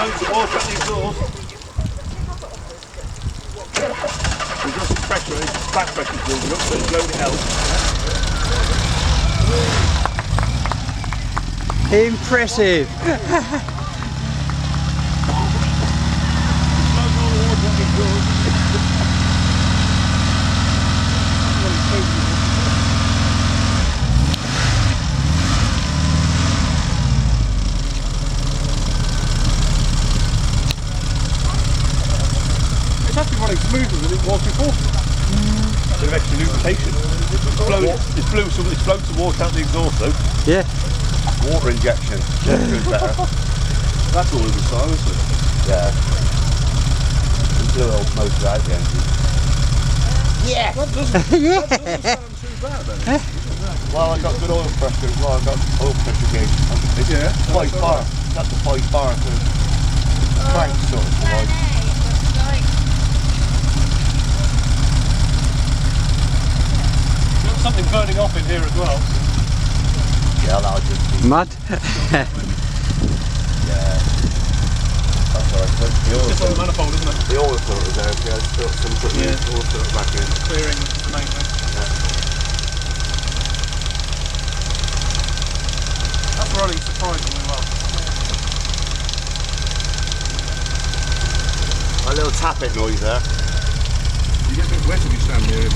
flowing some water out the exhaust. We've got some pressure, it's back pressure building up, so it's blowing it out. Impressive. It's actually running smoother than it was before. A bit of extra lubrication. It's blown some water out the exhaust though. Yeah. Water injection. Feels better. That's all it was, isn't it? Yeah. We blew most of that the engine. Yeah! That doesn't sound too bad then. Well, I got good oil pressure as well. I got oil pressure gauge. It's Yeah, 5 bar. That's a 5 bar. So crank sort of device. There's something burning off in here as well. Yeah, that'll just be. Mud. Yeah. That's alright. The oil Just on the filter. manifold, isn't it? The oil filter's out. Yeah, it's got some putting the oil filter back in. Clearing the main thing. That's running surprisingly well. A little tappet noise there. You get a bit wet if you stand near it.